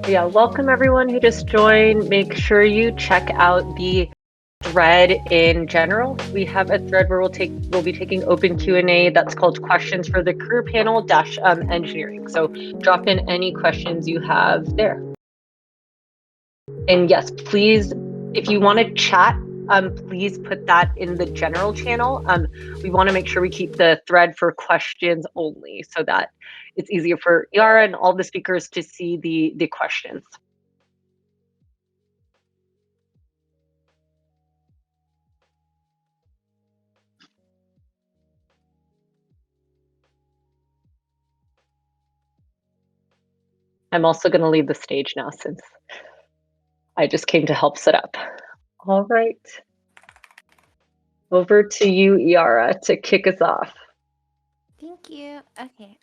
Yeah, welcome everyone who just joined. Make sure you check out the thread in general. We have a thread where we'll be taking open Q&A that's called questions for the career panel dash engineering. So drop in any questions you have there. And yes, please, if you want to chat, please put that in the general channel. We want to make sure we keep the thread for questions only so that it's easier for Yara and all the speakers to see the questions. I'm also going to leave the stage now since I just came to help set up. All right. Over to you, Yara, to kick us off. Thank you. Okay.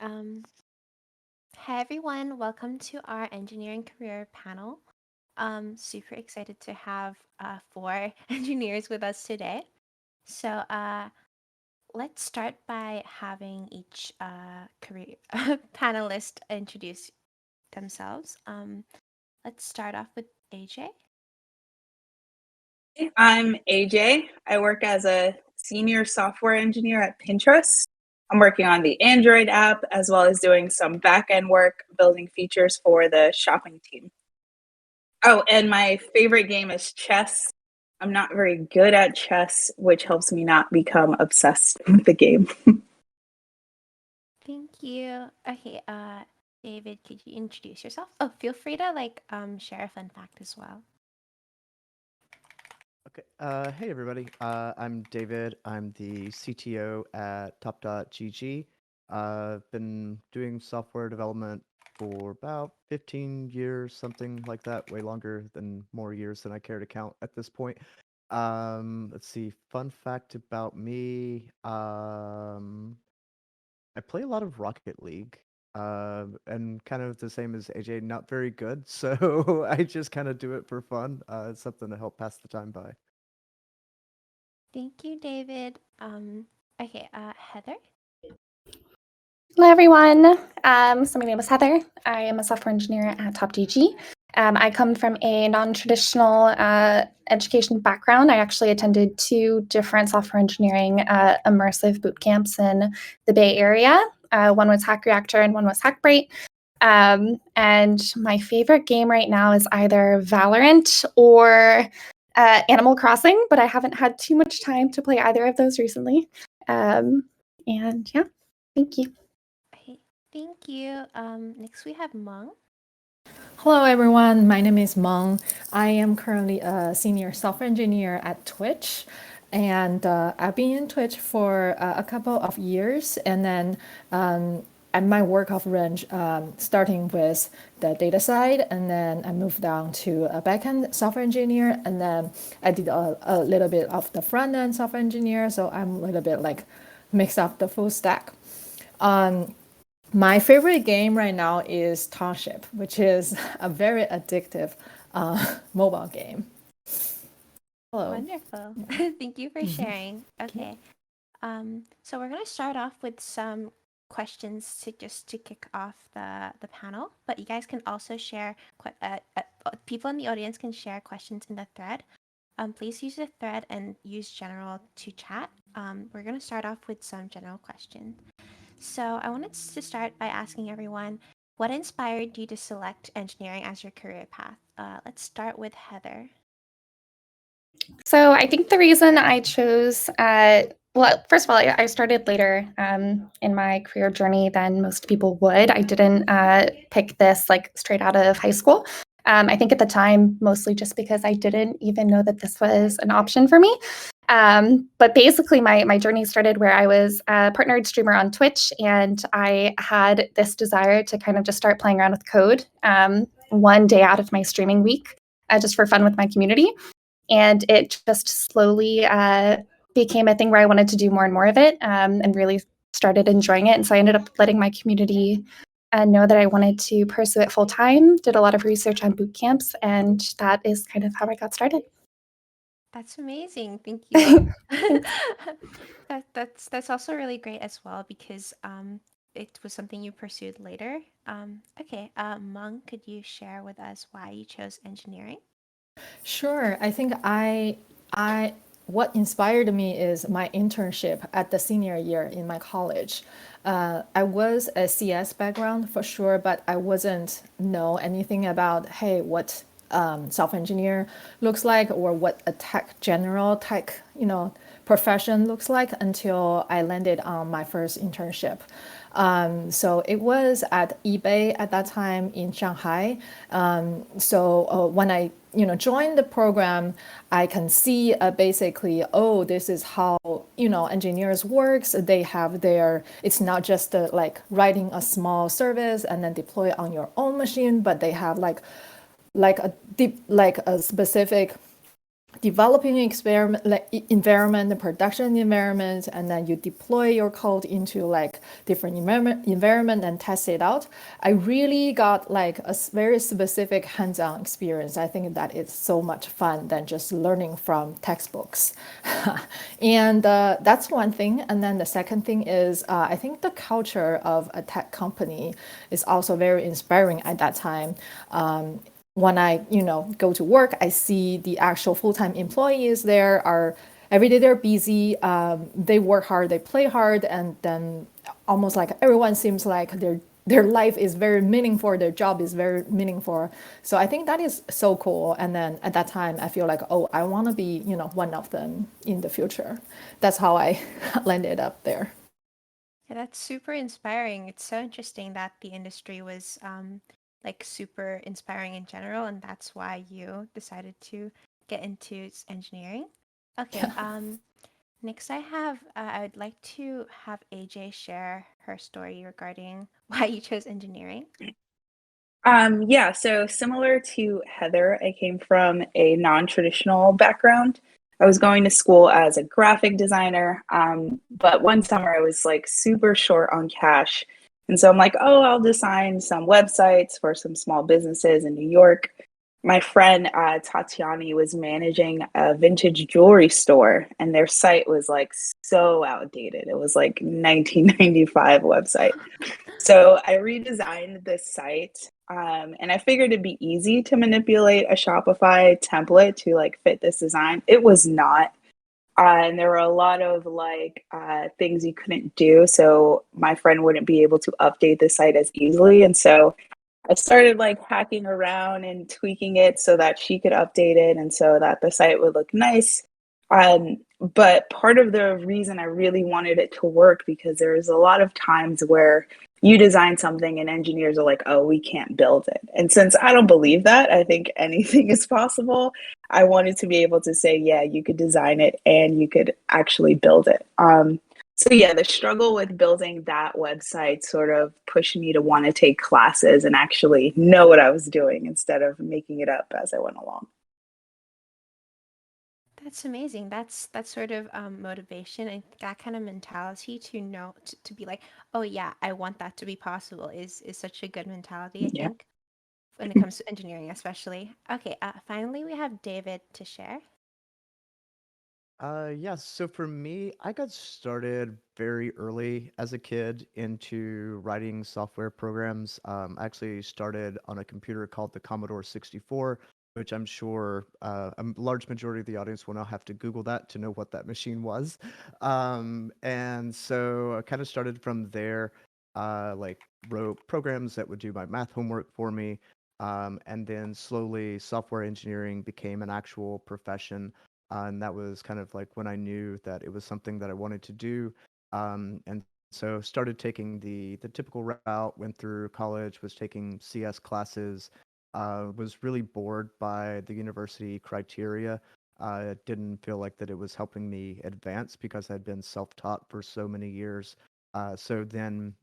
Hi everyone. Welcome to our engineering career panel. Super excited to have 4 engineers with us today. So let's start by having each career panelist introduce themselves. Let's start off with AJ. I'm AJ. I work as a senior software engineer at Pinterest. I'm working on the Android app as well as doing some back-end work building features for the shopping team. Oh, and my favorite game is chess. I'm not very good at chess, which helps me not become obsessed with the game. Thank you. Okay, David, could you introduce yourself? Oh, feel free to share a fun fact as well. Okay. Hey everybody. I'm David. I'm the CTO at Top.gg. I've been doing software development for about 15 years, something like that, way longer than more years than I care to count at this point. Let's see. Fun fact about me. I play a lot of Rocket League. And kind of the same as AJ, not very good, so I just kind of do it for fun. It's something to help pass the time by. Thank you, David. Okay, Heather. Hello, everyone. So my name is Heather. I am a software engineer at TopDG. I come from a non-traditional education background. I actually attended 2 different software engineering immersive boot camps in the Bay Area. One was Hack Reactor and one was Hackbright. And my favorite game right now is either Valorant or Animal Crossing, but I haven't had too much time to play either of those recently. And yeah, thank you. Okay, thank you. Next we have Meng. Hello, everyone. My name is Meng. I am currently a senior software engineer at Twitch. And I've been in Twitch for a couple of years. And then and my work of range starting with the data side. And then I moved down to a backend software engineer. And then I did a little bit of the front end software engineer. So I'm a little bit like mix up the full stack. My favorite game right now is Township, which is a very addictive mobile game. Hello. Wonderful. Thank you for sharing. Okay. So we're gonna start off with some questions to kick off the panel, but you guys can also share. People in the audience can share questions in the thread. Please use the thread and use general to chat. We're gonna start off with some general questions. So I wanted to start by asking everyone, what inspired you to select engineering as your career path? Let's start with Heather. So I think the reason I chose, well, first of all, I started later in my career journey than most people would. I didn't pick this like straight out of high school. I think at the time, mostly just because I didn't even know that this was an option for me. But basically, my journey started where I was a partnered streamer on Twitch, and I had this desire to kind of just start playing around with code one day out of my streaming week, just for fun with my community. And it just slowly became a thing where I wanted to do more and more of it, and really started enjoying it. And so I ended up letting my community know that I wanted to pursue it full time, did a lot of research on boot camps, and that is kind of how I got started. That's amazing. Thank you. That's also really great as well because it was something you pursued later. Okay, Meng, could you share with us why you chose engineering? Sure. I think what inspired me is my internship at the senior year in my college. I was a CS background for sure, but I wasn't know anything about, hey, what software engineer looks like or what a general tech, profession looks like until I landed on my first internship. So it was at eBay at that time in Shanghai. So when I joined the program, I can see basically, oh, this is how engineers works. They have their. It's not just like writing a small service and then deploy it on your own machine, but they have like a specific developing experiment like environment, the production environment, and then you deploy your code into like different environment and test it out. I really got like a very specific hands-on experience. I think that is so much fun than just learning from textbooks. And that's one thing. And then the second thing is I think the culture of a tech company is also very inspiring at that time. When I, go to work, I see the actual full-time employees there are every day they're busy. They work hard, they play hard, and then almost like everyone seems like their life is very meaningful, their job is very meaningful. So I think that is so cool. And then at that time, I feel like, oh, I want to be, one of them in the future. That's how I landed up there. Yeah, that's super inspiring. It's so interesting that the industry was like super inspiring in general, and that's why you decided to get into engineering. Okay, next I would like to have AJ share her story regarding why you chose engineering. Yeah, so similar to Heather, I came from a non-traditional background. I was going to school as a graphic designer, but one summer I was like super short on cash. And so I'm like, oh, I'll design some websites for some small businesses in New York. My friend Tatiani was managing a vintage jewelry store, and their site was like so outdated. It was like 1995 website. So I redesigned this site, and I figured it'd be easy to manipulate a Shopify template to like fit this design. It was not. And there were a lot of like things you couldn't do. So my friend wouldn't be able to update the site as easily. And so I started like hacking around and tweaking it so that she could update it and so that the site would look nice. But part of the reason I really wanted it to work because there's a lot of times where you design something and engineers are like, oh, we can't build it. And since I don't believe that, I think anything is possible. I wanted to be able to say, yeah, you could design it and you could actually build it. So yeah, the struggle with building that website sort of pushed me to want to take classes and actually know what I was doing instead of making it up as I went along. That's amazing. That's sort of motivation and that kind of mentality to know to be like, oh yeah, I want that to be possible is such a good mentality, I Yeah. think, when it comes to engineering, especially. Okay, finally we have David to share. Yeah, so for me, I got started very early as a kid into writing software programs. I actually started on a computer called the Commodore 64, which I'm sure a large majority of the audience will now have to Google that to know what that machine was. And so I kind of started from there, like wrote programs that would do my math homework for me. And then slowly software engineering became an actual profession, and that was kind of like when I knew that it was something that I wanted to do. And so started taking the typical route, went through college, was taking CS classes, was really bored by the university criteria. Didn't feel like that it was helping me advance because I'd been self-taught for so many years. So then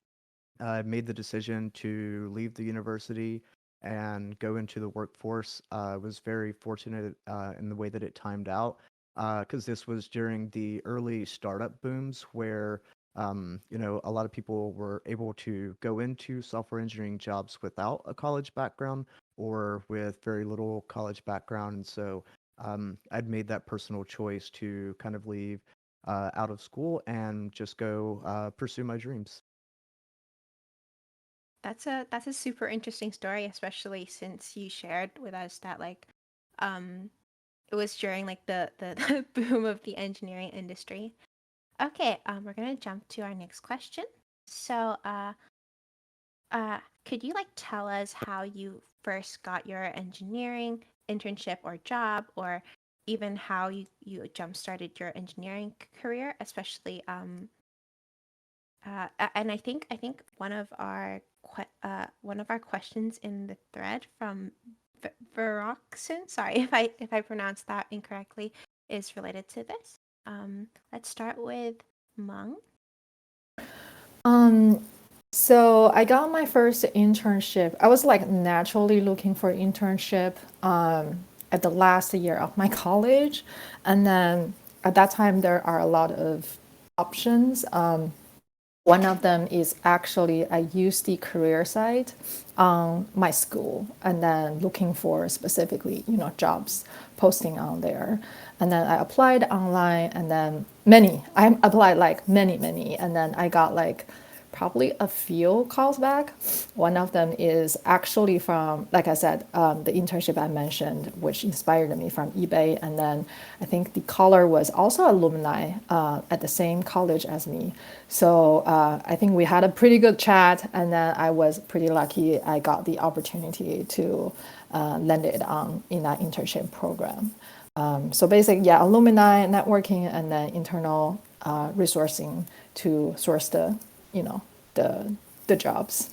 I made the decision to leave the university and go into the workforce. I was very fortunate in the way that it timed out because this was during the early startup booms where a lot of people were able to go into software engineering jobs without a college background or with very little college background. And so I'd made that personal choice to kind of leave out of school and just go pursue my dreams. That's a super interesting story, especially since you shared with us that like it was during like the boom of the engineering industry. Okay, we're gonna jump to our next question. So, could you like tell us how you first got your engineering internship or job, or even how you jump started your engineering career, especially and I think one of our questions in the thread from Veroxen, sorry if I pronounced that incorrectly, is related to this. Let's start with Meng. Um, so I got my first internship. I was like naturally looking for internship at the last year of my college, and then at that time there are a lot of options. One of them is actually I used the career site on my school and then looking for specifically, jobs posting on there. And then I applied online and then I applied like many, and then I got like probably a few calls back. One of them is actually from, like I said, the internship I mentioned, which inspired me from eBay. And then I think the caller was also alumni at the same college as me. So I think we had a pretty good chat. And then I was pretty lucky I got the opportunity to land it in that internship program. So basically, yeah, alumni networking and then internal resourcing to source the jobs.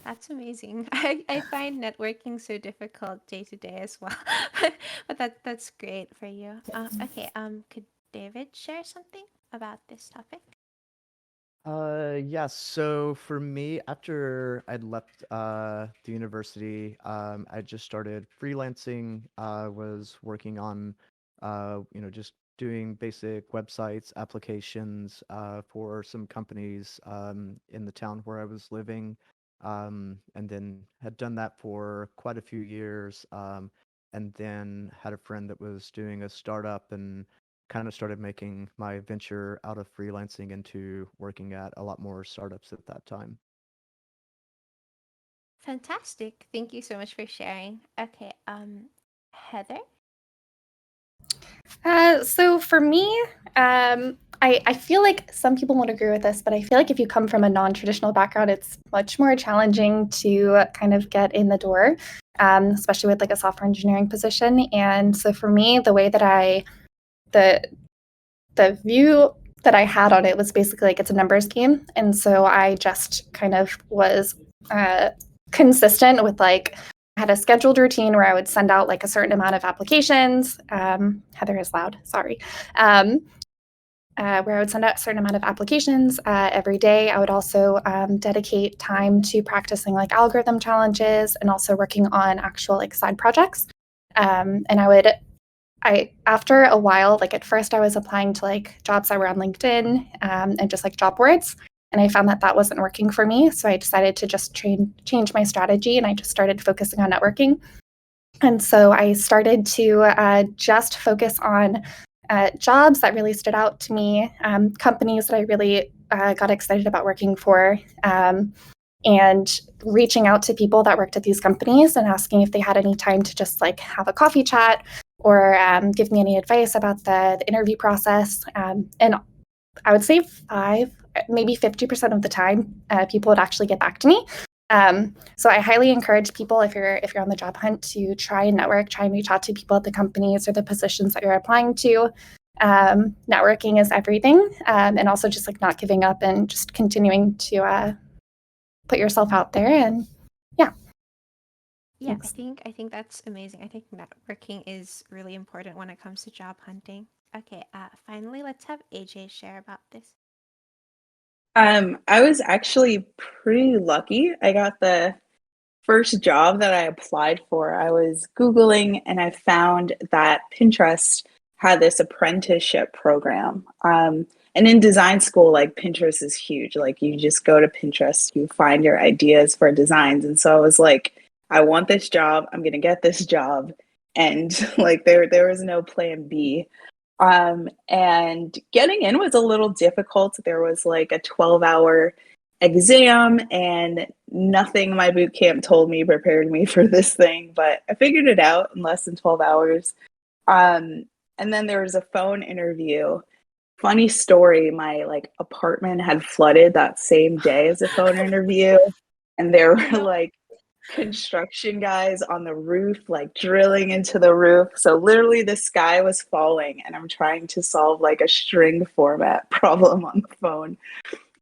That's amazing. I find networking so difficult day to day as well, but that's great for you. Okay. Could David share something about this topic? Yes. So for me, after I'd left the university, I just started freelancing. Was working on, just doing basic websites, applications for some companies in the town where I was living, and then had done that for quite a few years. And then had a friend that was doing a startup and kind of started making my venture out of freelancing into working at a lot more startups at that time. Fantastic. Thank you so much for sharing. Okay. Heather. So for me, I feel like some people won't agree with this, but I feel like if you come from a non-traditional background, it's much more challenging to kind of get in the door, especially with like a software engineering position. And so for me, the the view that I had on it was basically like it's a numbers game, and so I just kind of was consistent with like I had a scheduled routine where I would send out like a certain amount of applications. Heather is loud, sorry. Where I would send out a certain amount of applications every day. I would also dedicate time to practicing like algorithm challenges and also working on actual like side projects. And after a while, like at first I was applying to like jobs that were on LinkedIn and just like job boards. And I found that that wasn't working for me. So I decided to just change my strategy and I just started focusing on networking. And so I started to just focus on jobs that really stood out to me, companies that I really got excited about working for, and reaching out to people that worked at these companies and asking if they had any time to just like have a coffee chat or give me any advice about the interview process. And I would say maybe 50% of the time, people would actually get back to me. So I highly encourage people if you're on the job hunt to try and network, try and reach out to people at the companies or the positions that you're applying to. Networking is everything, and also just like not giving up and just continuing to put yourself out there. And yeah. Yeah, Thanks. I think that's amazing. I think networking is really important when it comes to job hunting. Okay, finally, let's have AJ share about this. I was actually pretty lucky. I got the first job that I applied for. I was Googling and I found that Pinterest had this apprenticeship program. And in design school, like Pinterest is huge. Like you just go to Pinterest, you find your ideas for designs. And so I was like, I want this job. I'm gonna get this job. And like there was no plan B. And getting in was a little difficult. There was like a 12-hour exam, and nothing in my boot camp told me prepared me for this thing, but I figured it out in less than 12 hours. And then there was a phone interview. Funny story, my like apartment had flooded that same day as the phone interview, and there were like construction guys on the roof, like drilling into the roof. So literally the sky was falling, and I'm trying to solve like a string format problem on the phone.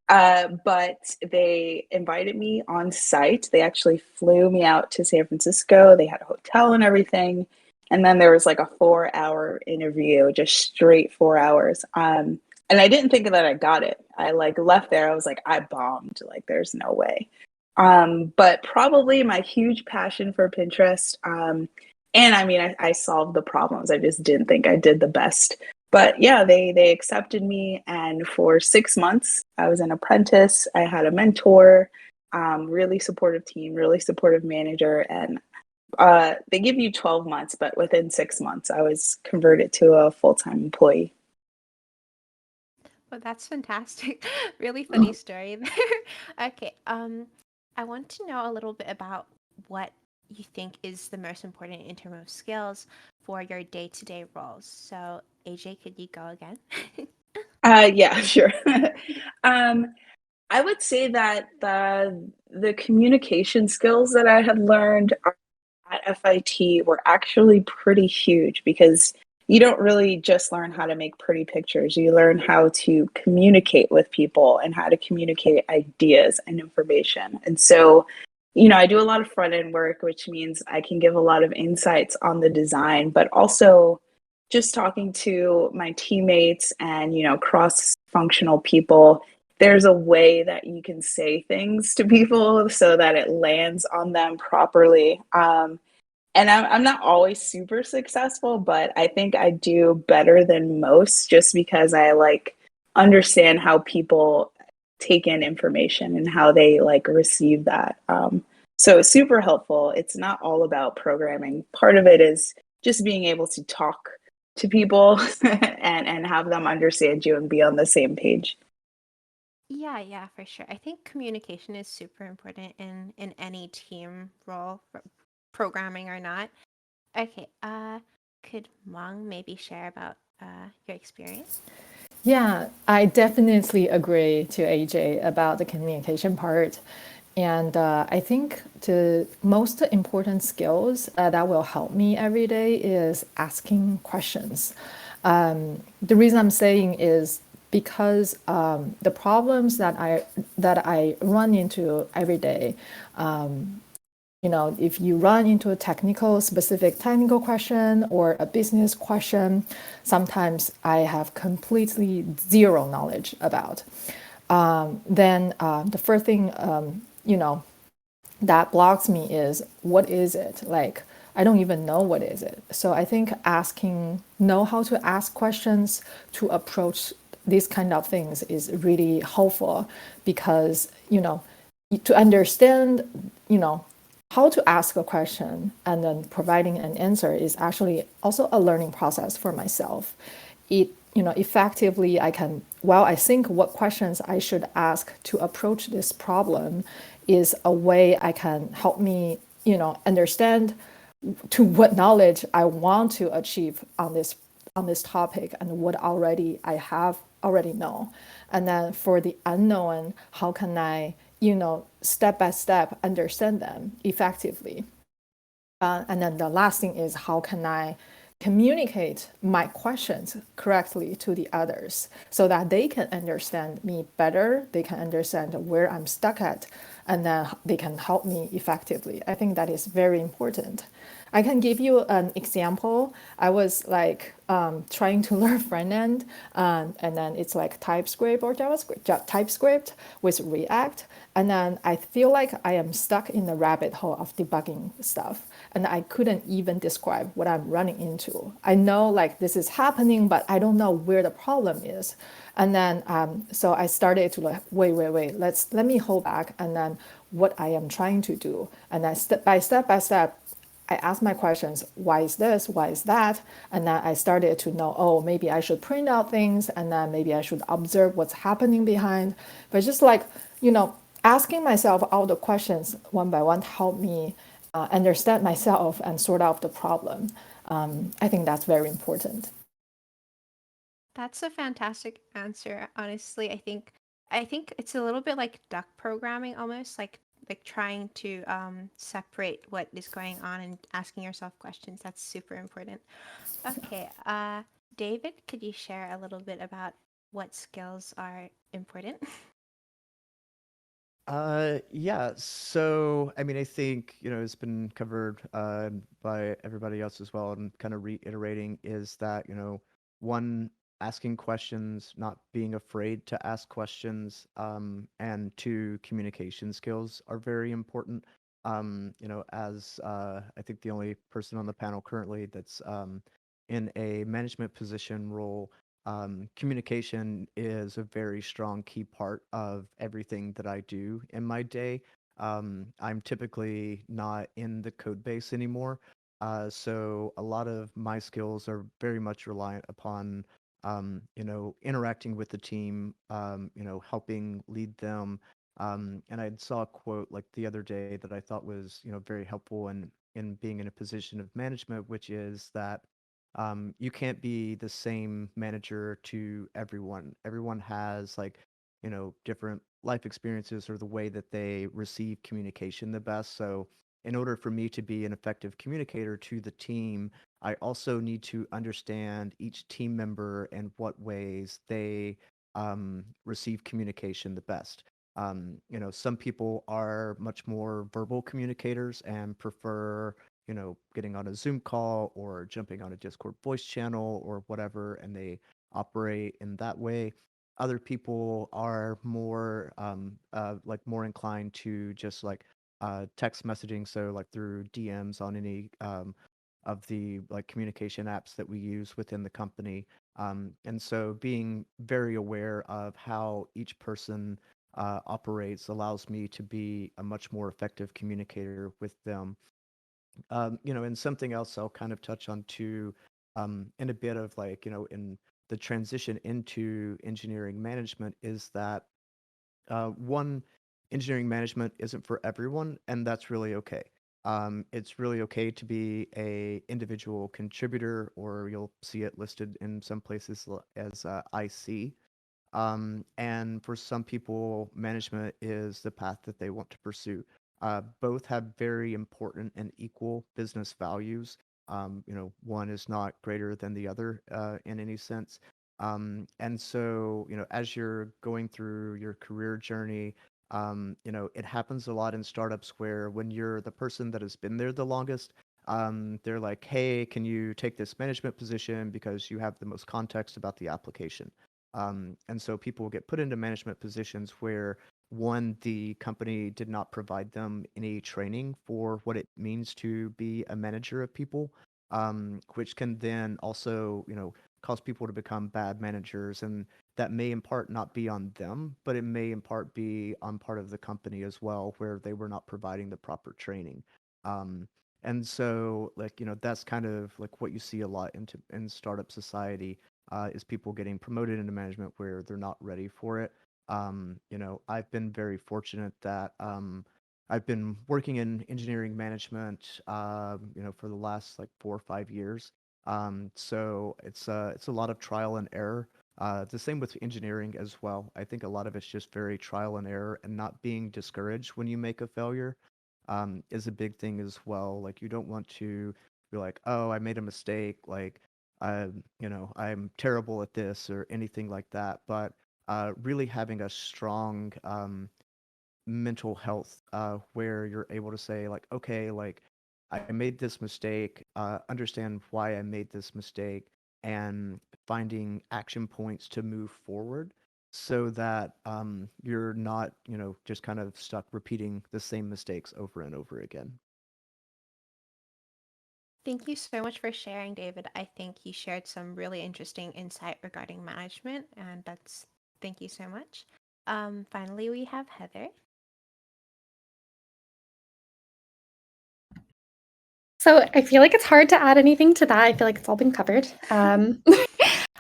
But they invited me on site. They actually flew me out to San Francisco. They had a hotel and everything. And then there was like a 4-hour interview, just straight 4 hours. And I didn't think that I got it. I like left there. I was like, I bombed. Like, there's no way. But probably my huge passion for Pinterest. And I mean, I solved the problems. I just didn't think I did the best. But yeah, they accepted me, and for 6 months, I was an apprentice. I had a mentor, really supportive team, really supportive manager, and they give you 12 months, but within 6 months, I was converted to a full-time employee. Well, that's fantastic. Really funny story there. Okay, I want to know a little bit about what you think is the most important in terms of skills for your day-to-day roles. So, AJ, could you go again? Yeah, sure. I would say that the communication skills that I had learned at FIT were actually pretty huge, because you don't really just learn how to make pretty pictures. You learn how to communicate with people and how to communicate ideas and information. And so, I do a lot of front end work, which means I can give a lot of insights on the design, but also just talking to my teammates and, cross functional people. There's a way that you can say things to people so that it lands on them properly. And I'm not always super successful, but I think I do better than most, just because I like understand how people take in information and how they like receive that. So it's super helpful. It's not all about programming. Part of it is just being able to talk to people and have them understand you and be on the same page. Yeah, for sure. I think communication is super important in any team role, programming or not. Okay, could Meng maybe share about your experience? Yeah, I definitely agree to AJ about the communication part. And I think the most important skills that will help me every day is asking questions. The reason I'm saying is because the problems that I run into every day, if you run into a specific technical question or a business question, sometimes I have completely zero knowledge about. Then the first thing, that blocks me is, what is it? Like, I don't even know what is it. So I think know how to ask questions to approach these kind of things is really helpful, because, to understand, how to ask a question and then providing an answer is actually also a learning process for myself. Effectively, while I think what questions I should ask to approach this problem is a way I can help me, understand to what knowledge I want to achieve on this topic and what I already know. And then for the unknown, how can I, step by step understand them effectively? And then the last thing is, how can I communicate my questions correctly to the others so that they can understand me better, they can understand where I'm stuck at, and then they can help me effectively. I think that is very important. I can give you an example. I was like trying to learn front end, and then it's like TypeScript or JavaScript, TypeScript with React. And then I feel like I am stuck in the rabbit hole of debugging stuff, and I couldn't even describe what I'm running into. I know like this is happening, but I don't know where the problem is. And then so I started to like, wait, let me hold back, and then what I am trying to do. And then step by step, I asked my questions, why is this, why is that? And then I started to know, oh, maybe I should print out things, and then maybe I should observe what's happening behind. But just like, asking myself all the questions one by one helped me understand myself and sort out the problem. I think that's very important. That's a fantastic answer. Honestly, I think it's a little bit like duck programming almost, like trying to separate what is going on and asking yourself questions. That's super important. Okay, David, could you share a little bit about what skills are important? Yeah. So, I mean, I think, it's been covered by everybody else as well, and kind of reiterating is that, one, asking questions, not being afraid to ask questions, and two, communication skills are very important. As I think the only person on the panel currently that's in a management position role, communication is a very strong key part of everything that I do in my day. I'm typically not in the code base anymore. So a lot of my skills are very much reliant upon, interacting with the team, helping lead them. And I saw a quote like the other day that I thought was, very helpful in being in a position of management, which is that you can't be the same manager to everyone. Everyone has like, different life experiences or the way that they receive communication the best. So, in order for me to be an effective communicator to the team, I also need to understand each team member and what ways they receive communication the best. Some people are much more verbal communicators and prefer getting on a Zoom call or jumping on a Discord voice channel or whatever, and they operate in that way. Other people are more like more inclined to just like text messaging, so like through DMs on any of the like communication apps that we use within the company. And so being very aware of how each person operates allows me to be a much more effective communicator with them. And something else I'll kind of touch on too, in a bit of like, in the transition into engineering management is that one, engineering management isn't for everyone, and that's really okay. It's really okay to be a individual contributor, or you'll see it listed in some places as IC. And for some people, management is the path that they want to pursue. Both have very important and equal business values. One is not greater than the other in any sense. And so, as you're going through your career journey, it happens a lot in startups where when you're the person that has been there the longest, they're like, hey, can you take this management position because you have the most context about the application? And so people get put into management positions where one, the company did not provide them any training for what it means to be a manager of people, which can then also, cause people to become bad managers. And that may in part not be on them, but it may in part be on part of the company as well, where they were not providing the proper training. Um, and so, like, that's kind of like what you see a lot in startup society is people getting promoted into management where they're not ready for it. I've been very fortunate that I've been working in engineering management, for the last like 4 or 5 years. So it's a lot of trial and error. The same with engineering as well. I think a lot of it's just very trial and error, and not being discouraged when you make a failure is a big thing as well. Like you don't want to be like, oh, I made a mistake. Like I'm terrible at this or anything like that. But really having a strong mental health where you're able to say like, okay, like I made this mistake, understand why I made this mistake, and finding action points to move forward so that you're not, just kind of stuck repeating the same mistakes over and over again. Thank you so much for sharing, David. I think you shared some really interesting insight regarding management, and thank you so much. Finally, we have Heather. So I feel like it's hard to add anything to that. I feel like it's all been covered.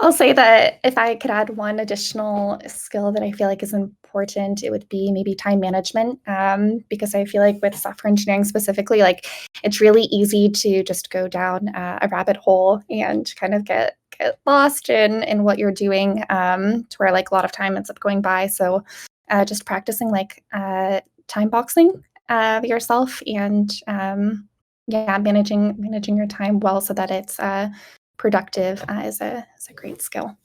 I'll say that if I could add one additional skill that I feel like is important, it would be maybe time management. Because I feel like with software engineering specifically, like it's really easy to just go down a rabbit hole and kind of get lost in what you're doing, to where like a lot of time ends up going by. So just practicing like time boxing yourself and yeah, managing your time well so that it's productive is a great skill.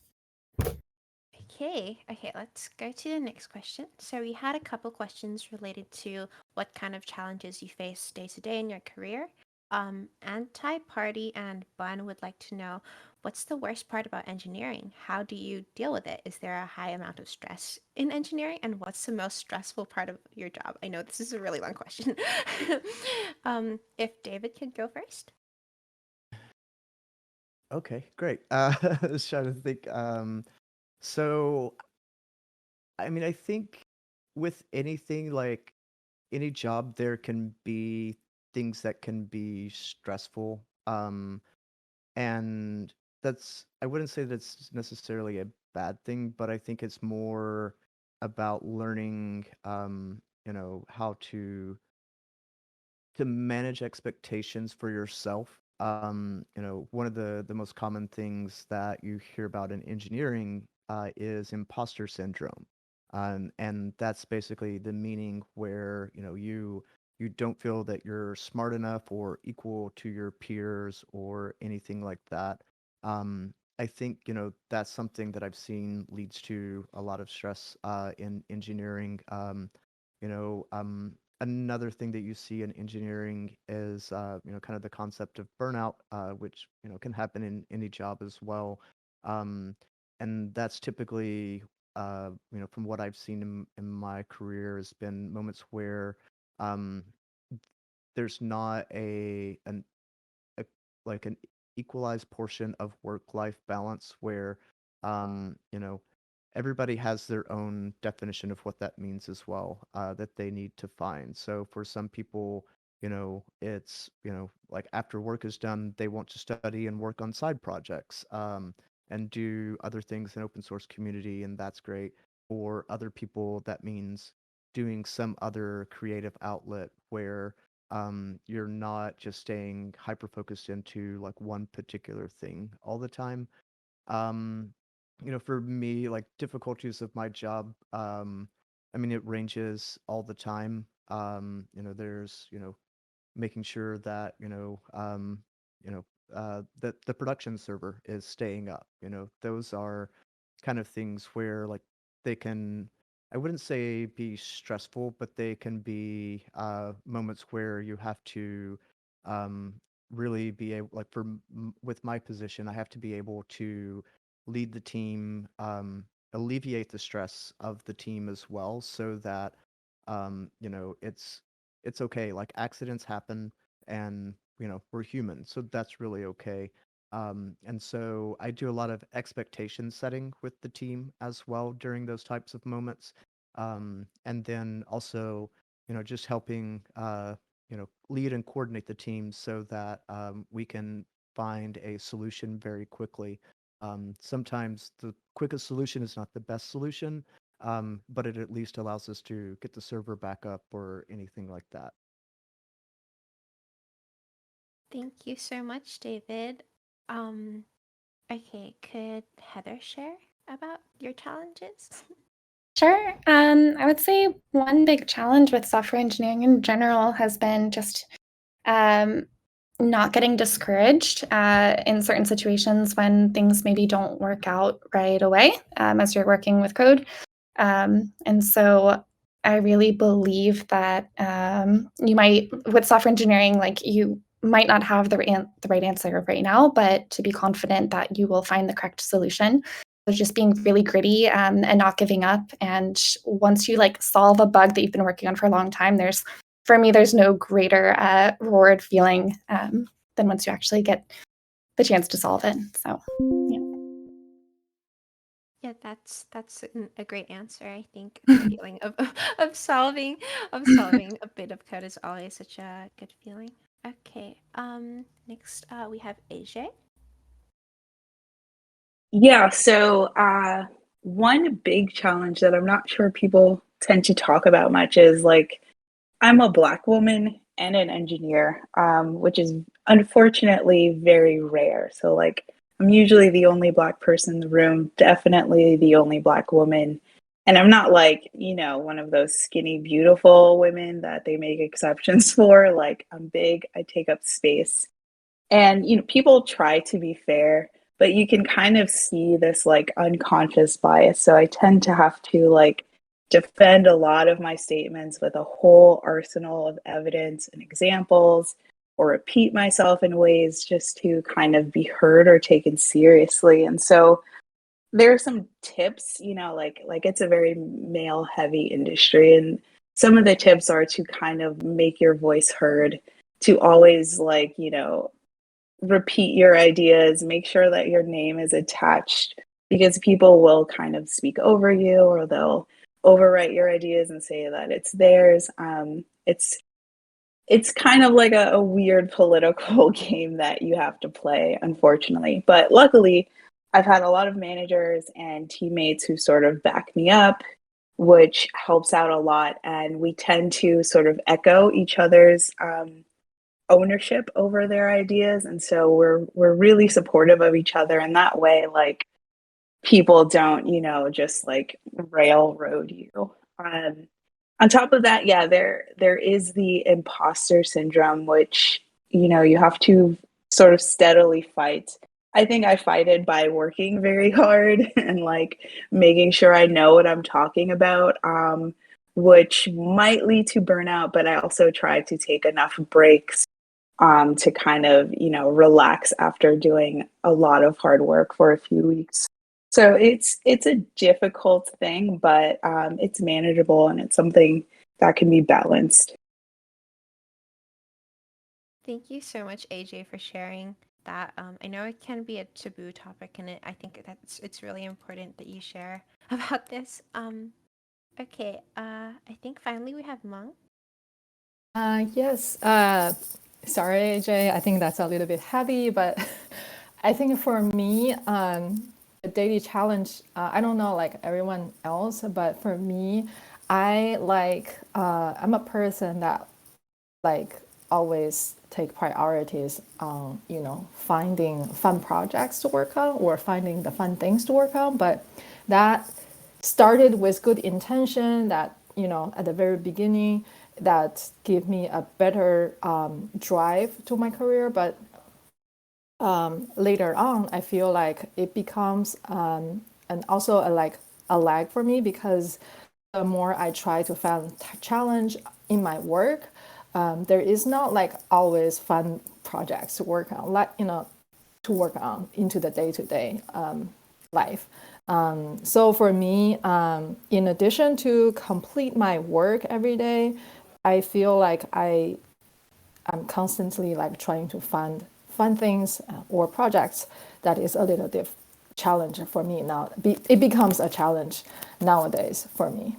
Okay, let's go to the next question. So we had a couple questions related to what kind of challenges you face day to day in your career. Anti-Party and Bun would like to know, what's the worst part about engineering? How do you deal with it? Is there a high amount of stress in engineering? And what's the most stressful part of your job? I know this is a really long question. If David could go first. Okay, great. I was trying to think. So, I mean, I think with anything like any job, there can be things that can be stressful. And I wouldn't say that's necessarily a bad thing, but I think it's more about learning, how to manage expectations for yourself. One of the most common things that you hear about in engineering is imposter syndrome, and that's basically the meaning where you don't feel that you're smart enough or equal to your peers or anything like that. I think that's something that I've seen leads to a lot of stress in engineering. You know, another thing that you see in engineering is kind of the concept of burnout, which can happen in any job as well. um, and that's typically from what I've seen in my career has been moments where um, there's not a like an equalized portion of work-life balance where everybody has their own definition of what that means as well, that they need to find. So for some people, it's like after work is done, they want to study and work on side projects, and do other things in open source community, and that's great. For other people, that means doing some other creative outlet where you're not just staying hyper focused into like one particular thing all the time. um for me, like difficulties of my job, I mean, it ranges all the time. There's making sure that that the production server is staying up. Those are kind of things where like they can, I wouldn't say be stressful, but they can be moments where you have to um, really be able, like with my position, I have to be able to lead the team, alleviate the stress of the team as well, so that it's okay. Like accidents happen, and we're human, so that's really okay. And so I do a lot of expectation setting with the team as well during those types of moments. And then also, just helping, lead and coordinate the team so that we can find a solution very quickly. Sometimes the quickest solution is not the best solution, but it at least allows us to get the server back up or anything like that. Thank you so much, David. Um, okay, could Heather share about your challenges? Sure. I would say one big challenge with software engineering in general has been just um, not getting discouraged in certain situations when things maybe don't work out right away as you're working with code. And so I really believe that you might, with software engineering, like you might not have the right answer right now, but to be confident that you will find the correct solution. So just being really gritty and not giving up. And once you like solve a bug that you've been working on for a long time, for me, there's no greater reward feeling than once you actually get the chance to solve it. So, yeah. Yeah, that's a great answer. I think the feeling of of solving a bit of code is always such a good feeling. Okay. Next, we have AJ. Yeah, so one big challenge that I'm not sure people tend to talk about much is like I'm a Black woman and an engineer, which is unfortunately very rare. So, like, I'm usually the only Black person in the room, definitely the only Black woman. And I'm not like, one of those skinny, beautiful women that they make exceptions for. Like, I'm big, I take up space. And, people try to be fair, but you can kind of see this like unconscious bias. So I tend to have to like defend a lot of my statements with a whole arsenal of evidence and examples, or repeat myself in ways just to kind of be heard or taken seriously. And so there are some tips, like it's a very male heavy industry, and some of the tips are to kind of make your voice heard, to always like, repeat your ideas, make sure that your name is attached, because people will kind of speak over you, or they'll overwrite your ideas and say that it's theirs. It's kind of like a weird political game that you have to play, unfortunately. But luckily, I've had a lot of managers and teammates who sort of back me up, which helps out a lot. And we tend to sort of echo each other's ownership over their ideas, and so we're really supportive of each other in that way. Like, people don't just like railroad you. On top of that, yeah, there is the imposter syndrome, which you have to sort of steadily fight. I think I fight it by working very hard and like making sure I know what I'm talking about, which might lead to burnout, but I also try to take enough breaks to kind of, relax after doing a lot of hard work for a few weeks. So it's a difficult thing, but it's manageable, and it's something that can be balanced. Thank you so much, AJ, for sharing that. I know it can be a taboo topic, and I think it's really important that you share about this. Okay. I think finally we have Meng. Yes. Sorry, AJ. I think that's a little bit heavy, but I think for me, the daily challenge, I don't know like everyone else, but for me, I'm a person that like always take priorities on, finding fun projects to work on or finding the fun things to work on. But that started with good intention, that, at the very beginning, that gave me a better drive to my career. But later on, I feel like it becomes and also a lag for me, because the more I try to find challenge in my work, there is not like always fun projects to work on, into the day-to-day life. So for me, in addition to complete my work every day, I feel like I'm constantly like trying to find fun things or projects that is a little challenge for me now. It becomes a challenge nowadays for me.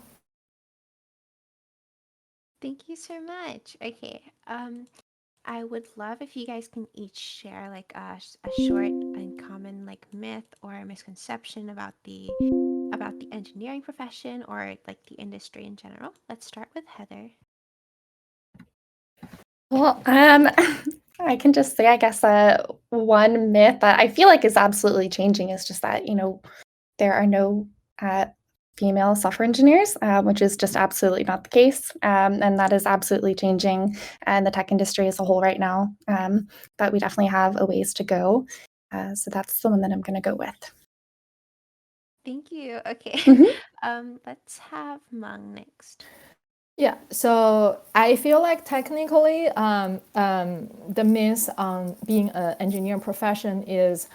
Thank you so much. Okay. I would love if you guys can each share like a short and common like myth or misconception about the engineering profession or like the industry in general. Let's start with Heather. Well, I can just say, I guess, one myth that I feel like is absolutely changing is just that, there are no female software engineers, which is just absolutely not the case. And that is absolutely changing in the tech industry as a whole right now. But we definitely have a ways to go. So that's the one that I'm going to go with. Thank you. Okay. Let's have Meng next. Yeah, so I feel like technically the myth on being an engineering profession is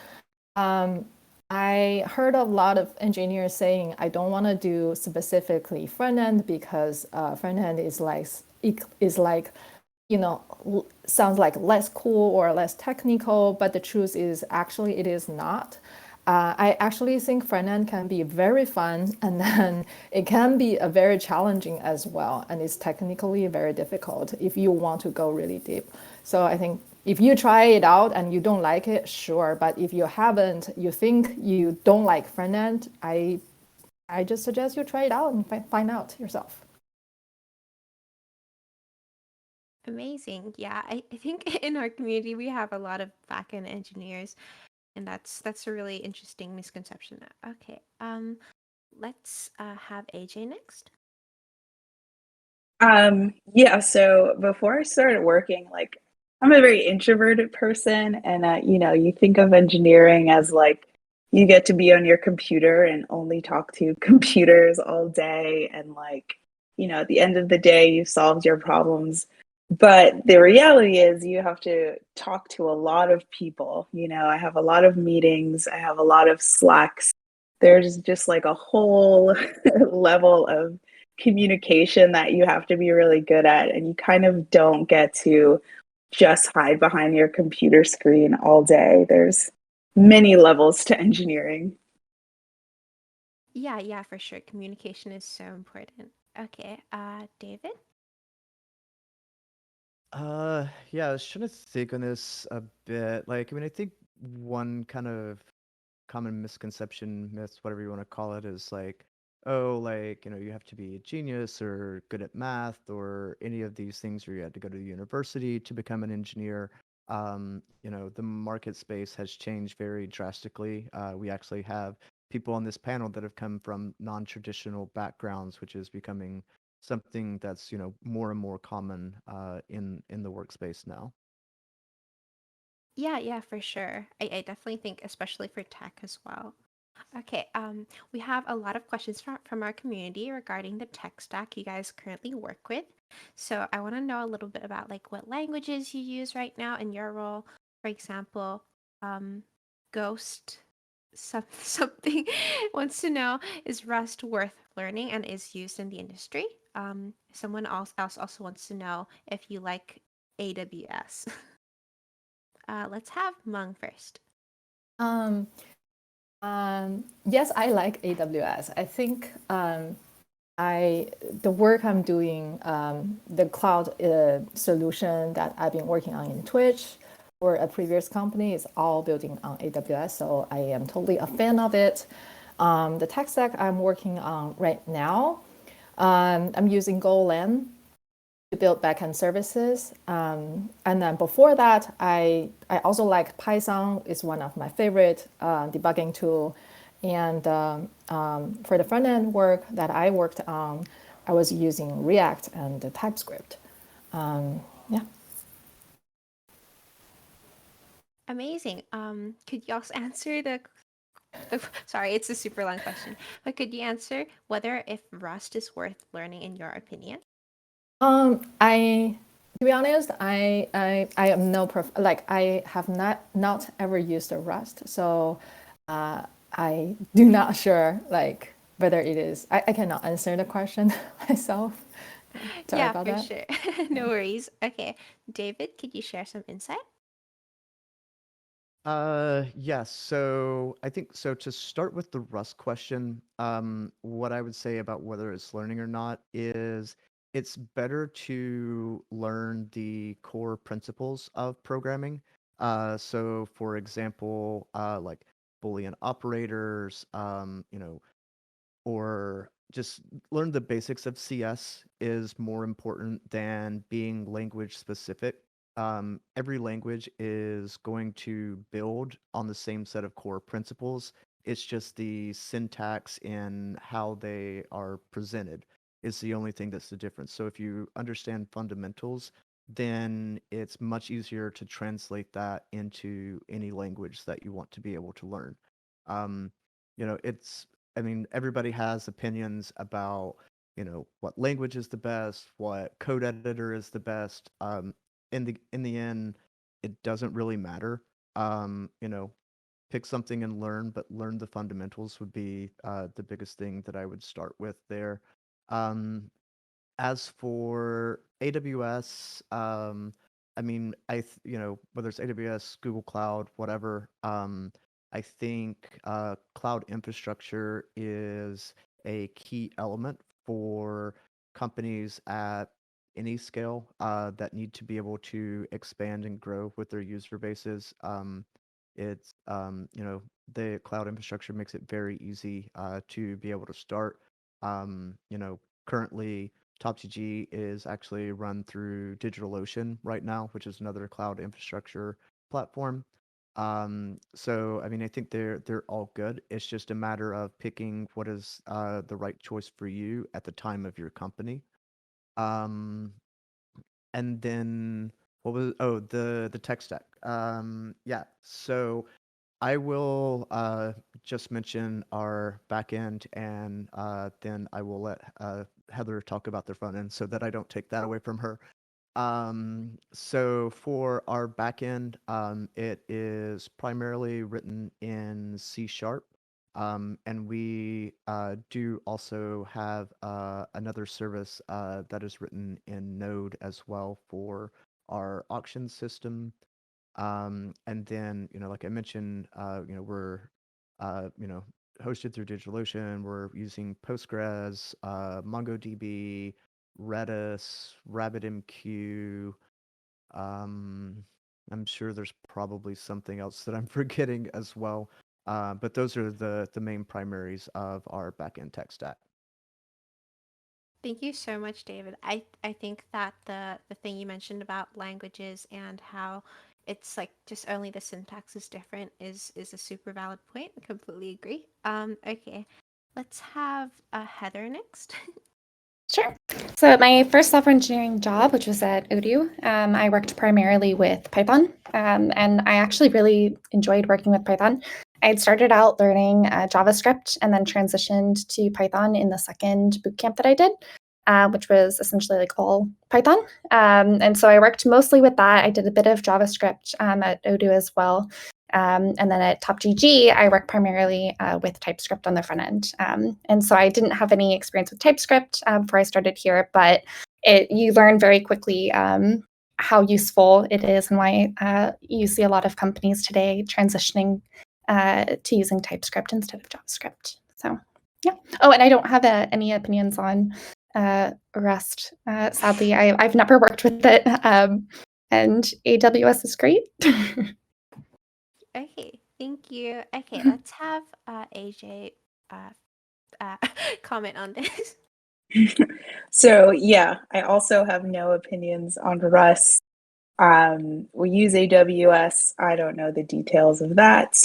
I heard a lot of engineers saying, I don't want to do specifically front end because front end is like, sounds like less cool or less technical, but the truth is actually it is not. I actually think front end can be very fun, and then it can be a very challenging as well, and it's technically very difficult if you want to go really deep. So I think if you try it out and you don't like it, sure. But if you haven't, you think you don't like front end, I just suggest you try it out and find out yourself. Amazing. Yeah, I think in our community we have a lot of backend engineers, and that's a really interesting misconception. Okay. Let's have AJ next. Yeah, so before I started working, like I'm a very introverted person, and you think of engineering as like you get to be on your computer and only talk to computers all day, and like, at the end of the day, you've solved your problems. But the reality is you have to talk to a lot of people. I have a lot of meetings, I have a lot of Slacks. There's just like a whole level of communication that you have to be really good at, and you kind of don't get to just hide behind your computer screen all day. There's many levels to engineering. Yeah, for sure. Communication is so important. Okay. David? Yeah, I was trying to think on this a bit. Like, I mean, I think one kind of common misconception, myth, whatever you want to call it, is like, oh, like, you have to be a genius or good at math or any of these things, or you had to go to university to become an engineer. The market space has changed very drastically. We actually have people on this panel that have come from non-traditional backgrounds, which is becoming something that's, more and more common in the workspace now. Yeah, for sure. I definitely think, especially for tech as well. Okay, we have a lot of questions from our community regarding the tech stack you guys currently work with. So I want to know a little bit about like what languages you use right now in your role. For example, Ghost something wants to know, is Rust worth learning and is used in the industry? Someone else also wants to know if you like AWS. Let's have Meng first. Um, yes, I like AWS. I think the work I'm doing, the cloud solution that I've been working on in Twitch or a previous company is all building on AWS. So I am totally a fan of it. The tech stack I'm working on right now, I'm using Golang to build backend services. And then before that, I also like Python. Is one of my favorite debugging tool. And for the front end work that I worked on, I was using React and TypeScript. Yeah. Amazing. Could you also answer sorry, it's a super long question, but could you answer whether if Rust is worth learning in your opinion? I to be honest, I am no like I have not ever used a Rust, so I do not sure like whether it is. I cannot answer the question myself. Sorry Yeah, about for that. sure. No worries. Okay, David, could you share some insight? Yes. So I think so to start with the Rust question, what I would say about whether it's learning or not is it's better to learn the core principles of programming. So for example, like Boolean operators, or just learn the basics of CS is more important than being language specific. Every language is going to build on the same set of core principles. It's just the syntax and how they are presented is the only thing that's the difference. So if you understand fundamentals, then it's much easier to translate that into any language that you want to be able to learn. Um, it's I mean, everybody has opinions about, what language is the best, what code editor is the best. In the end, it doesn't really matter. Pick something and learn, but learn the fundamentals would be the biggest thing that I would start with there. Um, as for AWS, I mean, whether it's AWS, Google Cloud, whatever, I think cloud infrastructure is a key element for companies at any scale that need to be able to expand and grow with their user bases. It's the cloud infrastructure makes it very easy to be able to start. Currently TopGG is actually run through DigitalOcean right now, which is another cloud infrastructure platform. So I mean, I think they're all good. It's just a matter of picking what is the right choice for you at the time of your company. Um, and then what was the tech stack? Yeah. So I will just mention our backend, and then I will let Heather talk about the front end so that I don't take that away from her. So for our backend, it is primarily written in C sharp. And we do also have another service that is written in Node as well for our auction system. And then, like I mentioned, we're, hosted through DigitalOcean. We're using Postgres, MongoDB, Redis, RabbitMQ. I'm sure there's probably something else that I'm forgetting as well. But those are the main primaries of our backend tech stack. Thank you so much, David. I think that the thing you mentioned about languages and how it's like just only the syntax is different is a super valid point. I completely agree. Okay, let's have Heather next. Sure. So at my first software engineering job, which was at Odoo, I worked primarily with Python, and I actually really enjoyed working with Python. I had started out learning JavaScript and then transitioned to Python in the second bootcamp that I did, which was essentially like all Python. And so I worked mostly with that. I did a bit of JavaScript at Odoo as well. And then at TopGG, I work primarily with TypeScript on the front end. And so I didn't have any experience with TypeScript before I started here, but you learn very quickly how useful it is and why you see a lot of companies today transitioning to using TypeScript instead of JavaScript. So, yeah. Oh, and I don't have any opinions on Rust. Sadly, I've never worked with it, and AWS is great. Okay, thank you. Okay, let's have AJ comment on this. So yeah, I also have no opinions on Rust. We use AWS. I don't know the details of that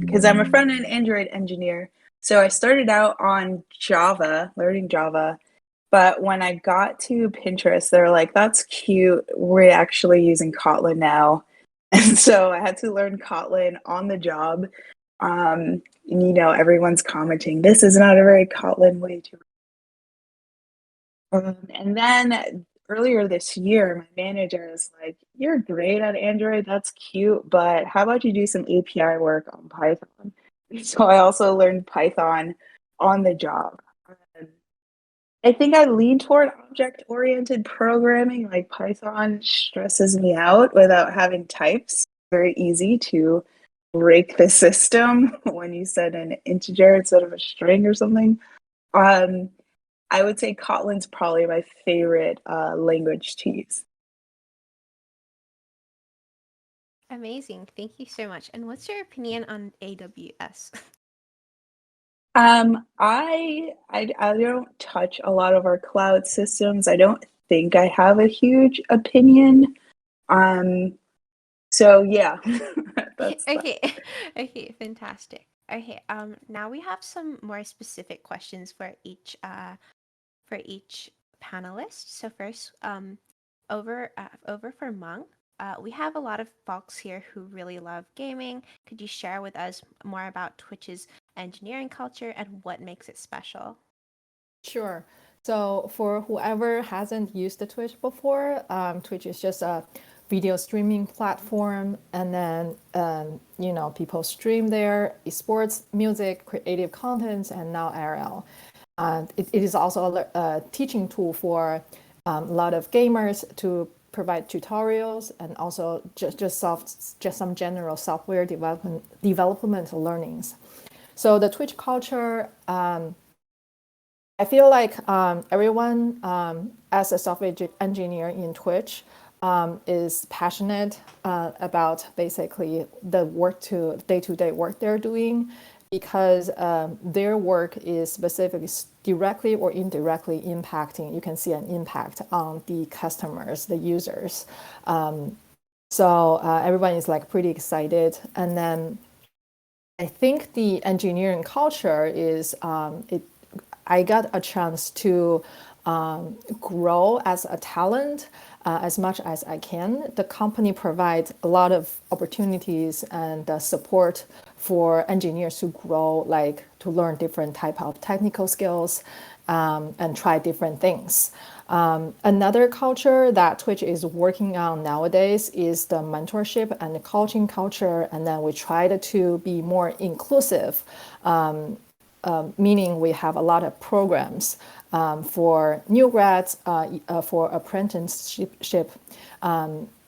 because I'm a front-end Android engineer. So I started out on Java, learning Java. But when I got to Pinterest, they were like, that's cute. We're actually using Kotlin now. And so I had to learn Kotlin on the job. And, everyone's commenting, this is not a very Kotlin way to. And then earlier this year, my manager is like, you're great at Android. That's cute. But how about you do some API work on Python? So I also learned Python on the job. I think I lean toward object-oriented programming. Like Python stresses me out without having types. Very easy to break the system when you set an integer instead of a string or something. I would say Kotlin's probably my favorite language to use. Amazing. Thank you so much. And what's your opinion on AWS? I don't touch a lot of our cloud systems. I don't think I have a huge opinion. So yeah, that's okay. Okay, fantastic. Okay, now we have some more specific questions for each panelist. So first, over for Meng. We have a lot of folks here who really love gaming. Could you share with us more about Twitch's engineering culture and what makes it special? Sure. So for whoever hasn't used the Twitch before, Twitch is just a video streaming platform, and then people stream there esports, music, creative content, and now IRL. It is also a teaching tool for a lot of gamers to provide tutorials and also just some general software development learnings. So the Twitch culture I feel like everyone as a software engineer in Twitch is passionate about basically the day-to-day work they're doing, because their work is specifically directly or indirectly impacting. You can see an impact on the customers, the users. So everyone is like pretty excited, and then I think the engineering culture is I got a chance to grow as a talent as much as I can. The company provides a lot of opportunities and support for engineers to grow, like to learn different type of technical skills and try different things. Another culture that Twitch is working on nowadays is the mentorship and the coaching culture, and then we try to be more inclusive, meaning we have a lot of programs for new grads, for apprenticeship,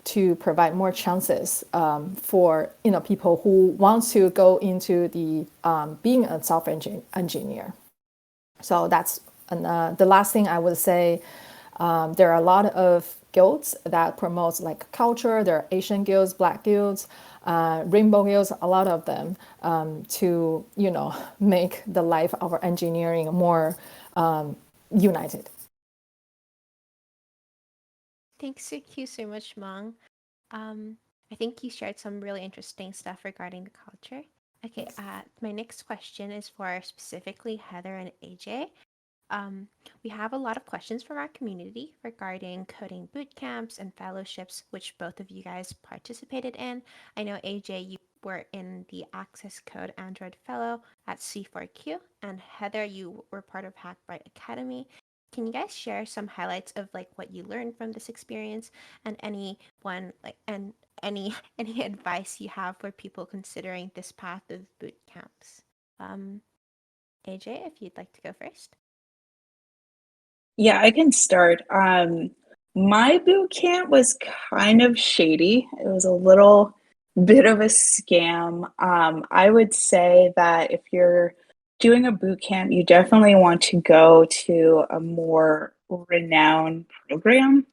to provide more chances for people who want to go into the being a software engineer. So that's the last thing I would say. There are a lot of guilds that promotes like culture. There are Asian guilds, Black guilds, Rainbow guilds, a lot of them, to make the life of our engineering more united. Thanks you so much, Meng. I think you shared some really interesting stuff regarding the culture. Okay, my next question is for specifically Heather and AJ. We have a lot of questions from our community regarding coding boot camps and fellowships, which both of you guys participated in. I know, AJ, you were in the Access Code Android Fellow at C4Q, and Heather, you were part of Hackbright Academy. Can you guys share some highlights of like what you learned from this experience, and any advice you have for people considering this path of boot camps? AJ, if you'd like to go first. Yeah, I can start. My boot camp was kind of shady. It was a little bit of a scam. I would say that if you're doing a boot camp, you definitely want to go to a more renowned program.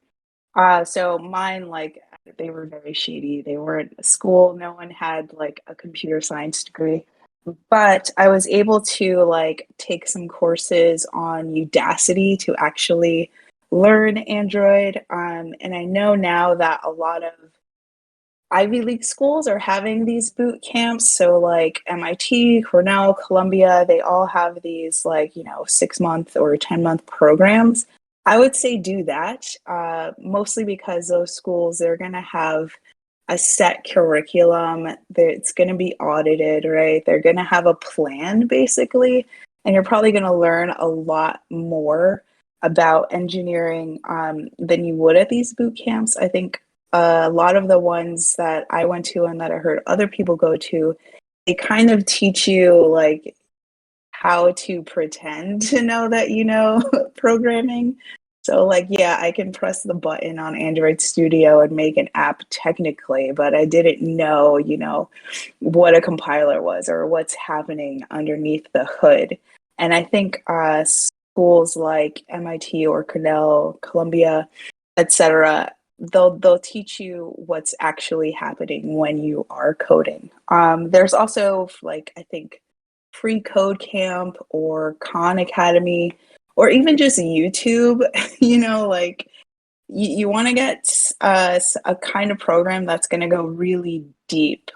So mine, like, they were very shady. They weren't a school. No one had like a computer science degree. But I was able to like take some courses on Udacity to actually learn Android. And I know now that a lot of Ivy League schools are having these boot camps. So like MIT, Cornell, Columbia, they all have these like, 6-month or 10-month programs. I would say do that, mostly because those schools, they're going to have a set curriculum. It's going to be audited, right? They're going to have a plan, basically, and you're probably going to learn a lot more about engineering than you would at these boot camps. I think a lot of the ones that I went to and that I heard other people go to, they kind of teach you like how to pretend to know that you know programming. So like, yeah, I can press the button on Android Studio and make an app technically, but I didn't know, what a compiler was or what's happening underneath the hood. And I think schools like MIT or Cornell, Columbia, etc., they'll teach you what's actually happening when you are coding. There's also like, I think, Free Code Camp or Khan Academy, or even just YouTube. Like you want to get a kind of program that's going to go really deep,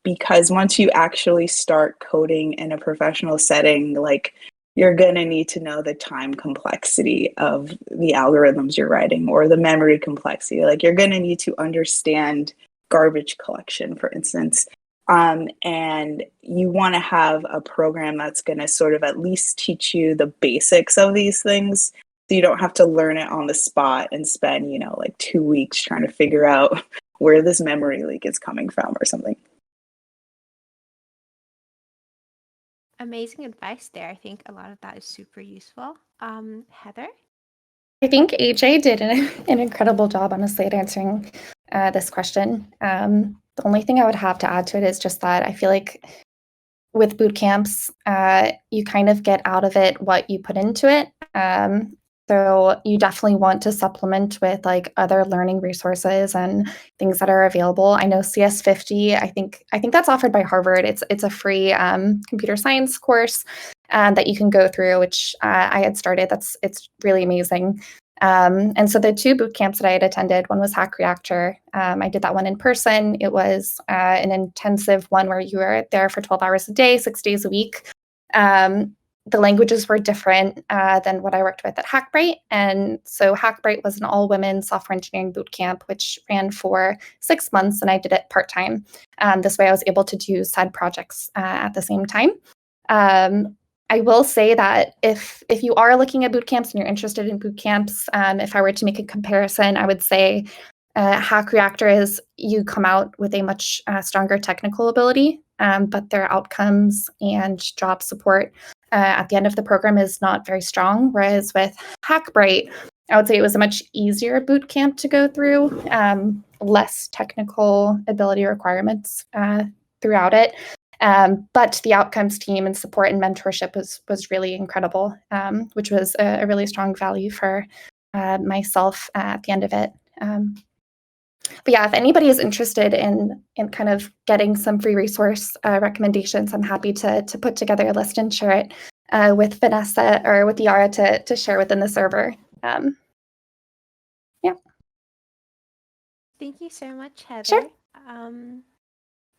because once you actually start coding in a professional setting, like you're going to need to know the time complexity of the algorithms you're writing, or the memory complexity. Like you're going to need to understand garbage collection, for instance. And you want to have a program that's going to sort of at least teach you the basics of these things, so you don't have to learn it on the spot and spend, like 2 weeks trying to figure out where this memory leak is coming from or something. Amazing advice there. I think a lot of that is super useful. Heather? I think AJ did an incredible job, honestly, at answering this question. The only thing I would have to add to it is just that I feel like with boot camps, you kind of get out of it what you put into it. So you definitely want to supplement with like other learning resources and things that are available. I know CS50. I think that's offered by Harvard. It's a free computer science course that you can go through, which I had started. It's really amazing. And so the two boot camps that I had attended, one was Hack Reactor. I did that one in person. It was an intensive one where you were there for 12 hours a day, 6 days a week. The languages were different than what I worked with at Hackbright. And so Hackbright was an all-women software engineering boot camp, which ran for 6 months, and I did it part-time. This way I was able to do side projects at the same time. I will say that if you are looking at boot camps and you're interested in boot camps, if I were to make a comparison, I would say Hack Reactor is you come out with a much stronger technical ability, but their outcomes and job support at the end of the program is not very strong. Whereas with Hackbright, I would say it was a much easier boot camp to go through, less technical ability requirements throughout it. But the outcomes team and support and mentorship was really incredible, which was a really strong value for myself at the end of it. But yeah, if anybody is interested in kind of getting some free resource recommendations, I'm happy to put together a list and share it with Vanessa or with Yara to share within the server. Yeah. Thank you so much, Heather. Sure.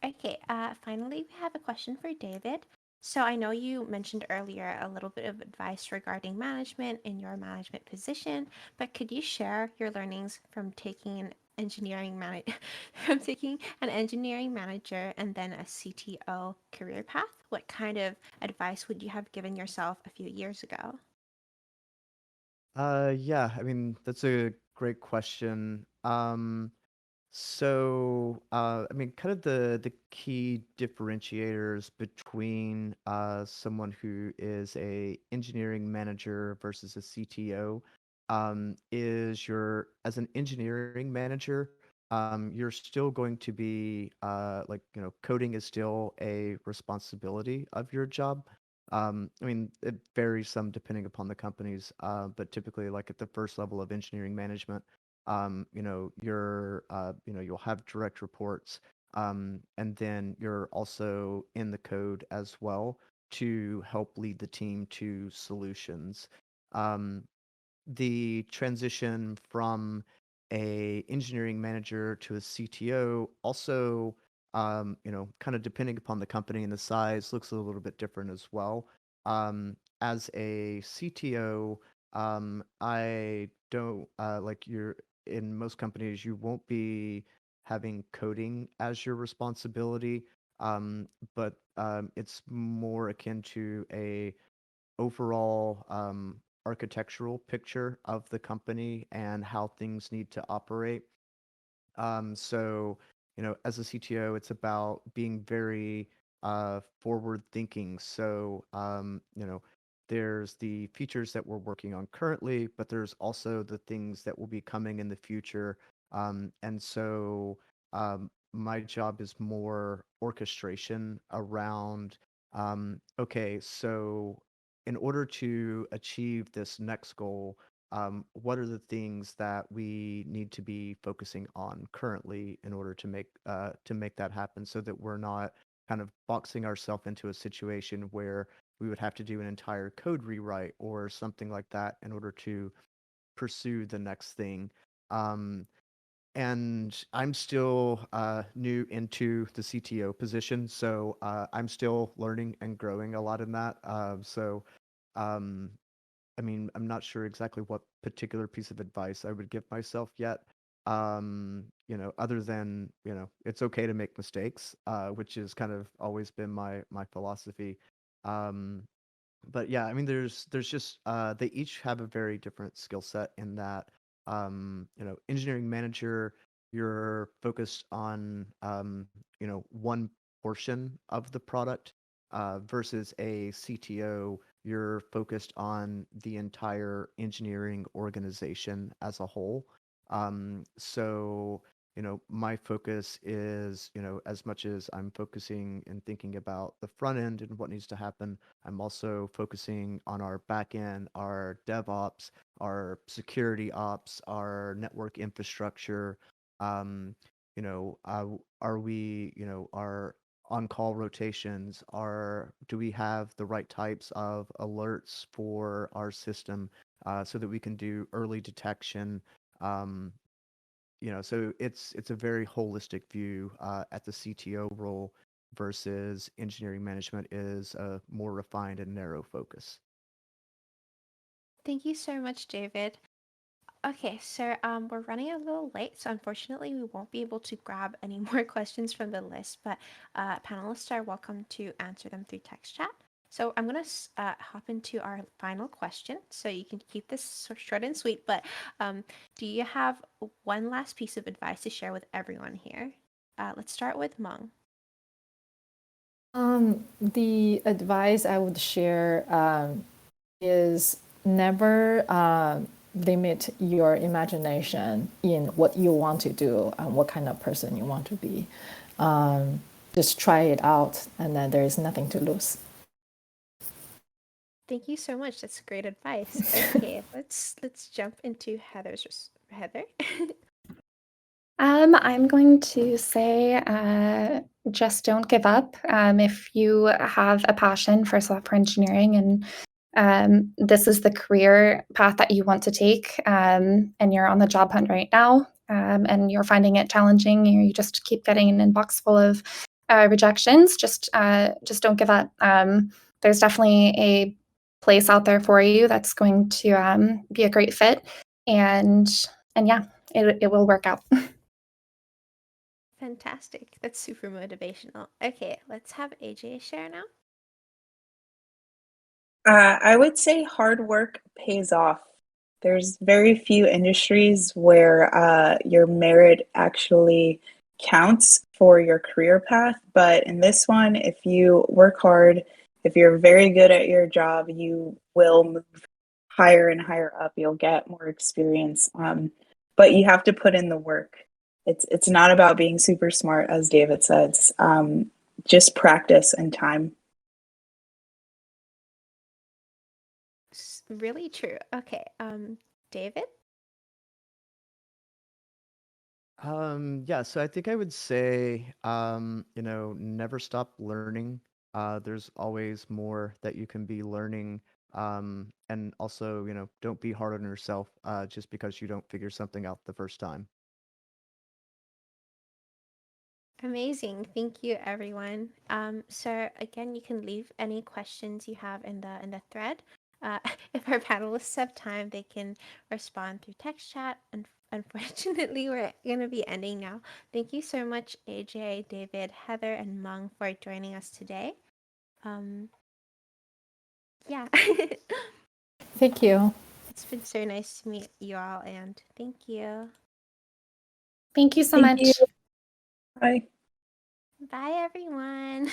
Okay, finally, we have a question for David. So I know you mentioned earlier a little bit of advice regarding management in your management position, but could you share your learnings from taking from taking an engineering manager and then a CTO career path? What kind of advice would you have given yourself a few years ago? Yeah, I mean, that's a great question. I mean, kind of the key differentiators between someone who is a engineering manager versus a CTO is as an engineering manager, you're still going to be like, coding is still a responsibility of your job. I mean, it varies some depending upon the companies, but typically, like at the first level of engineering management, you'll have direct reports, and then you're also in the code as well to help lead the team to solutions. Um, the transition from a engineering manager to a CTO also, kind of depending upon the company and the size, looks a little bit different as well. As a CTO, I don't like you're in most companies, you won't be having coding as your responsibility, but it's more akin to a overall architectural picture of the company and how things need to operate. So, as a CTO, it's about being very forward thinking. So, there's the features that we're working on currently, but there's also the things that will be coming in the future. My job is more orchestration around, okay, so in order to achieve this next goal, what are the things that we need to be focusing on currently in order to make that happen, so that we're not kind of boxing ourselves into a situation where we would have to do an entire code rewrite or something like that in order to pursue the next thing. Um, and I'm still new into the CTO position, so I'm still learning and growing a lot in that. Um, I mean, I'm not sure exactly what particular piece of advice I would give myself yet. Other than, it's okay to make mistakes, which has kind of always been my philosophy. Um, but yeah, I mean, there's just they each have a very different skill set in that, engineering manager, you're focused on one portion of the product, versus a CTO, you're focused on the entire engineering organization as a whole. So my focus is, as much as I'm focusing and thinking about the front end and what needs to happen, I'm also focusing on our back end, our DevOps, our security ops, our network infrastructure. Um, are we, our on-call rotations? Do we have the right types of alerts for our system so that we can do early detection? Um, so it's a very holistic view at the CTO role versus engineering management is a more refined and narrow focus. Thank you so much, David. Okay, so we're running a little late, so unfortunately we won't be able to grab any more questions from the list, but panelists are welcome to answer them through text chat. So I'm gonna hop into our final question, so you can keep this short and sweet. But do you have one last piece of advice to share with everyone here? Let's start with Meng. The advice I would share is never limit your imagination in what you want to do and what kind of person you want to be. Just try it out, and then there is nothing to lose. Thank you so much. That's great advice. Okay, let's jump into Heather. I'm going to say just don't give up. If you have a passion for software engineering and this is the career path that you want to take, and you're on the job hunt right now, and you're finding it challenging, you just keep getting an inbox full of rejections, just don't give up. There's definitely a place out there for you that's going to be a great fit, and yeah, it will work out. Fantastic. That's super motivational. Okay, let's have AJ share now. I would say hard work pays off. There's very few industries where your merit actually counts for your career path. But in this one, if you work hard, if you're very good at your job, you will move higher and higher up. You'll get more experience. But you have to put in the work. It's not about being super smart, as David says. Just practice and time. Really true. Okay, David? Yeah, so I think I would say, never stop learning. There's always more that you can be learning. And also, don't be hard on yourself just because you don't figure something out the first time. Amazing. Thank you, everyone. So again, you can leave any questions you have in the thread. If our panelists have time, they can respond through text chat. And unfortunately, we're going to be ending now. Thank you so much, AJ, David, Heather, and Meng for joining us today. Yeah. Thank you. It's been so nice to meet you all, and thank you. Thank you so Thank much. you. Bye. Bye, everyone.